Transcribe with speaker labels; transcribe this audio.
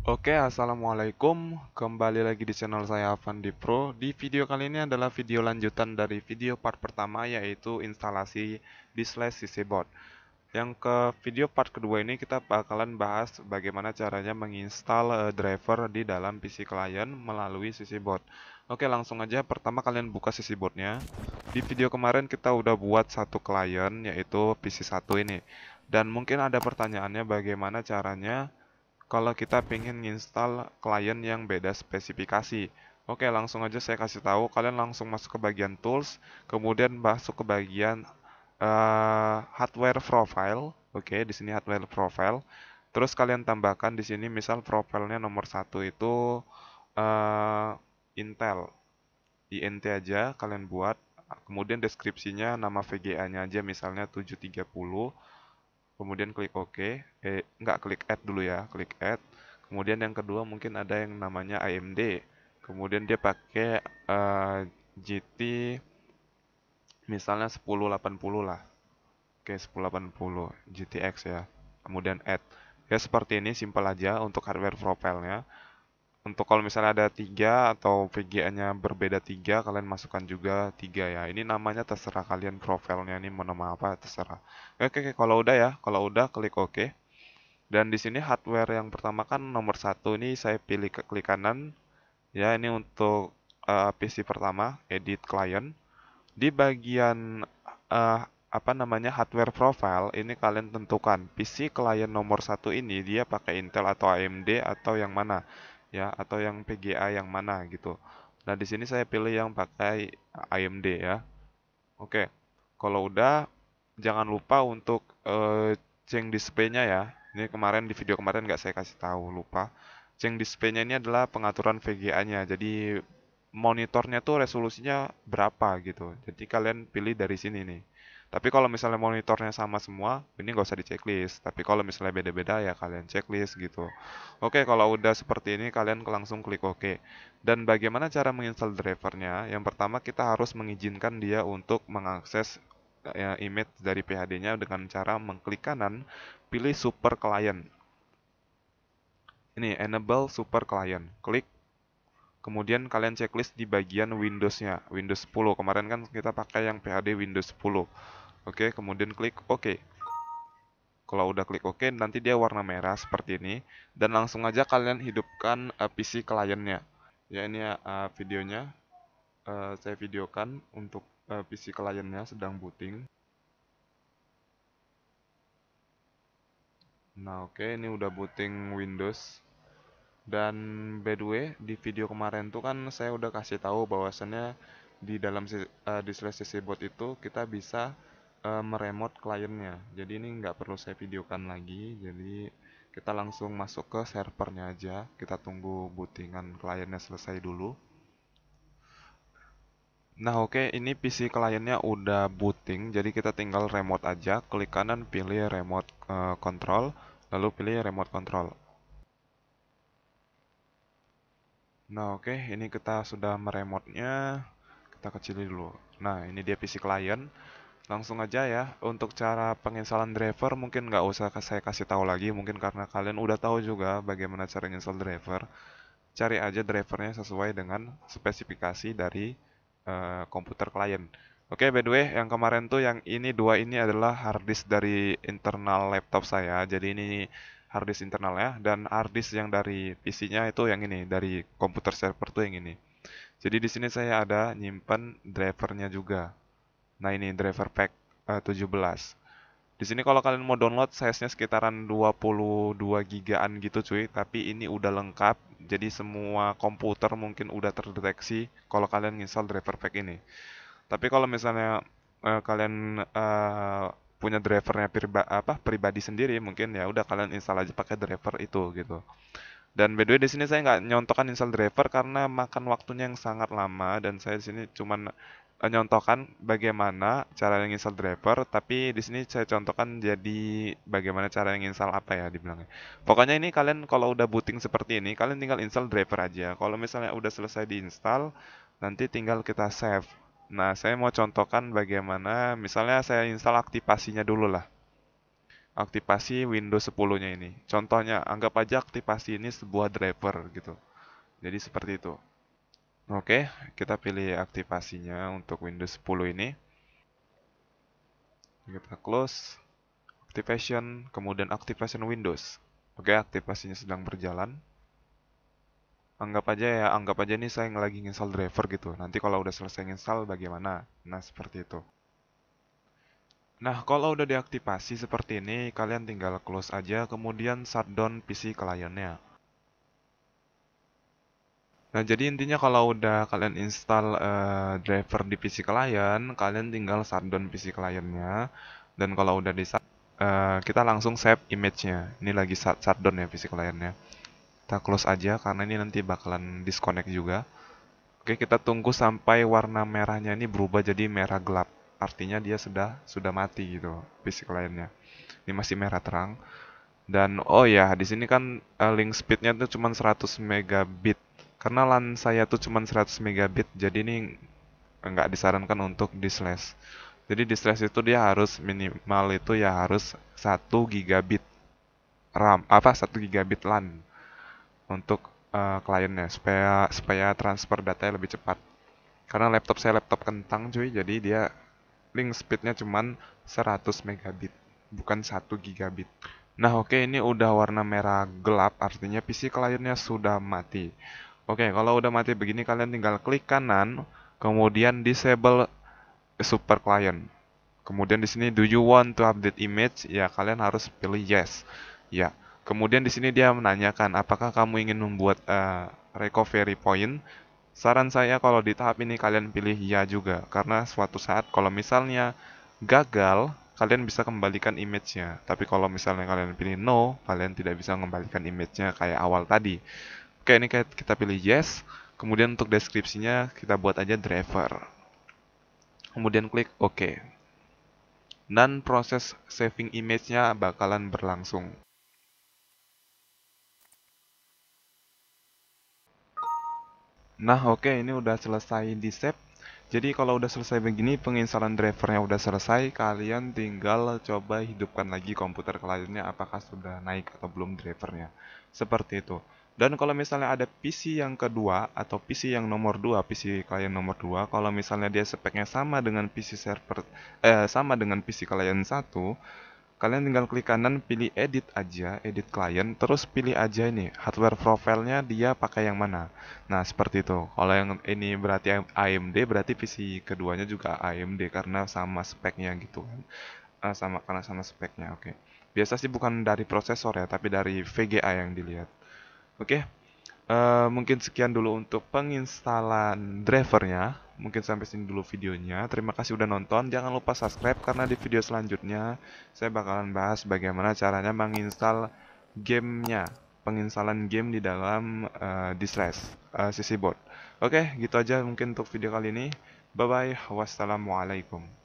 Speaker 1: Oke, assalamualaikum. Kembali lagi di channel saya Avandi Pro. Di video kali ini adalah video lanjutan dari video part pertama, yaitu instalasi /CC board. Yang ke video part kedua ini kita bakalan bahas bagaimana caranya menginstal driver di dalam PC klien melalui CC board. Oke, langsung aja. Pertama kalian buka CC boardnya. Di video kemarin kita udah buat satu klien, yaitu PC1 ini. Dan mungkin ada pertanyaannya bagaimana caranya kalau kita pengen install klien yang beda spesifikasi. Oke, langsung aja saya kasih tahu. Kalian langsung masuk ke bagian tools, kemudian masuk ke bagian hardware profile. Oke, di sini hardware profile. Terus kalian tambahkan di sini misal profilnya nomor satu itu uh, Intel. INT aja kalian buat. Kemudian deskripsinya nama VGA-nya aja misalnya 730. Kemudian klik OK. Nggak, klik Add dulu ya, klik Add. Kemudian yang kedua mungkin ada yang namanya AMD. Kemudian dia pakai GT misalnya 1080 lah. Oke, 1080 GTX ya. Kemudian Add. Ya seperti ini, simpel aja untuk hardware profile-nya. Untuk kalau misalnya ada tiga atau VGA-nya berbeda tiga, kalian masukkan juga tiga ya. Ini namanya terserah kalian, profilnya ini mau nama apa terserah. Oke, oke, kalau udah ya, kalau udah klik OK. Dan di sini hardware yang pertama kan nomor satu ini saya pilih ke klik kanan. Ya, ini untuk PC pertama, edit client. Di bagian eh, apa namanya hardware profile, ini kalian tentukan PC klien nomor satu ini dia pakai Intel atau AMD atau yang mana, ya, atau yang PGA yang mana gitu. Nah, di sini saya pilih yang pakai AMD ya. Oke, kalau udah jangan lupa untuk change display-nya ya. Ini kemarin di video kemarin nggak saya kasih tahu, lupa. Change display-nya ini adalah pengaturan VGA-nya. Jadi monitornya tuh resolusinya berapa gitu. Jadi kalian pilih dari sini nih. Tapi kalau misalnya monitornya sama semua, ini nggak usah di checklist. Tapi kalau misalnya beda-beda ya kalian checklist gitu. Oke, kalau udah seperti ini kalian langsung klik OK. Dan bagaimana cara menginstal drivernya? Yang pertama kita harus mengizinkan dia untuk mengakses image dari PHD-nya dengan cara mengklik kanan, pilih Super Client. Ini Enable Super Client. Klik. Kemudian kalian checklist di bagian Windows-nya, Windows 10. Kemarin kan kita pakai yang PHD Windows 10. Oke, kemudian klik OK. Kalau udah klik OK, nanti dia warna merah seperti ini. Dan langsung aja kalian hidupkan PC kliennya. Ya, ini videonya. Saya videokan untuk PC kliennya sedang booting. Nah, oke, ini udah booting Windows. Dan by the way, di video kemarin tuh kan saya udah kasih tahu bahwasannya di dalam di slash CC bot itu kita bisa meremote kliennya. Jadi ini nggak perlu saya videokan lagi. Jadi kita langsung masuk ke servernya aja. Kita tunggu bootingan kliennya selesai dulu. Nah, oke, ini PC kliennya udah booting, jadi kita tinggal remote aja. Klik kanan, pilih remote control, lalu pilih remote control. Nah, oke, ini kita sudah meremotnya. Kita kecilin dulu. Nah, ini dia PC client. Langsung aja ya, untuk cara penginstalan driver mungkin nggak usah saya kasih tahu lagi, mungkin karena kalian udah tahu juga bagaimana cara install driver. Cari aja drivernya sesuai dengan spesifikasi dari komputer klien. Oke, by the way, yang kemarin tuh yang ini dua ini adalah harddisk dari internal laptop saya. Jadi ini harddisk internalnya dan harddisk yang dari PC-nya itu yang ini, dari komputer server tuh yang ini. Jadi di sini saya ada nyimpan drivernya juga. Nah, ini driver pack 17. Di sini kalau kalian mau download size-nya sekitaran 22 gigaan gitu cuy, tapi ini udah lengkap. Jadi semua komputer mungkin udah terdeteksi kalau kalian install driver pack ini. Tapi kalau misalnya kalian punya drivernya pribadi sendiri, mungkin ya udah kalian install aja pakai driver itu gitu. Dan by the way di sini saya nggak nyontokan install driver karena makan waktunya yang sangat lama dan saya di sini cuman nyontohkan bagaimana cara install driver, tapi di sini saya contohkan jadi bagaimana cara install apa ya dibilangnya. Pokoknya ini kalian kalau udah booting seperti ini, kalian tinggal install driver aja. Kalau misalnya udah selesai diinstal, nanti tinggal kita save. Nah, saya mau contohkan bagaimana, misalnya saya install aktivasinya dulu lah. aktivasi Windows 10-nya ini. Contohnya, anggap aja aktivasi ini sebuah driver gitu. Jadi seperti itu. Oke, kita pilih aktivasinya untuk Windows 10 ini. Kita close, activation, kemudian activation Windows. Oke, aktivasinya sedang berjalan. Anggap aja ini saya lagi install driver gitu. Nanti kalau udah selesai install bagaimana? Nah, seperti itu. Nah, kalau udah diaktifasi seperti ini, kalian tinggal close aja, kemudian shutdown PC kliennya. Nah, jadi intinya kalau udah kalian install driver di PC klien, kalian tinggal shutdown PC kliennya. Dan kalau udah di kita langsung save image-nya. Ini lagi shutdown ya PC kliennya. Kita close aja karena ini nanti bakalan disconnect juga. Oke, kita tunggu sampai warna merahnya ini berubah jadi merah gelap. Artinya dia sudah mati gitu PC kliennya. Ini masih merah terang. Dan oh ya, di sini kan link speednya tuh cuma 100 megabit. Karena LAN saya tuh cuma 100 megabit, jadi ini nggak disarankan untuk di slash. Jadi di slash itu dia harus minimal itu ya harus 1 gigabit RAM, apa 1 gigabit LAN untuk kliennya supaya supaya transfer datanya lebih cepat. Karena laptop saya laptop kentang cuy, jadi dia link speednya cuma 100 megabit, bukan 1 gigabit. Nah oke, ini udah warna merah gelap, artinya PC kliennya sudah mati. Oke, kalau udah mati begini kalian tinggal klik kanan, kemudian disable super client. Kemudian di sini do you want to update image? Ya, kalian harus pilih yes. Ya. Kemudian di sini dia menanyakan apakah kamu ingin membuat recovery point. Saran saya kalau di tahap ini kalian pilih ya juga, karena suatu saat kalau misalnya gagal, kalian bisa kembalikan image-nya. Tapi kalau misalnya kalian pilih no, kalian tidak bisa mengembalikan image-nya kayak awal tadi. Oke, ini kita pilih yes. Kemudian untuk deskripsinya kita buat aja driver. Kemudian klik OK. Dan proses saving image-nya bakalan berlangsung. Nah, oke, ini udah selesai di save. Jadi kalau udah selesai begini, penginstalan drivernya udah selesai, kalian tinggal coba hidupkan lagi komputer kliennya apakah sudah naik atau belum drivernya. Seperti itu. Dan kalau misalnya ada PC yang kedua atau PC yang nomor 2, PC klien nomor 2, kalau misalnya dia speknya sama dengan PC server sama dengan PC klien satu, kalian tinggal klik kanan, pilih edit aja, edit client, terus pilih aja ini hardware profile-nya dia pakai yang mana. Nah, seperti itu. Kalau yang ini berarti AMD, berarti PC keduanya juga AMD karena sama speknya gitu kan. Karena sama speknya, oke. Biasa sih bukan dari prosesor ya, tapi dari VGA yang dilihat. Oke. Mungkin sekian dulu untuk penginstalan drivernya. Mungkin sampai sini dulu videonya. Terima kasih udah nonton. Jangan lupa subscribe karena di video selanjutnya saya bakalan bahas bagaimana caranya menginstal gamenya, penginstalan game di dalam Distress CC board. Oke, gitu aja mungkin untuk video kali ini. Bye bye. Wassalamualaikum.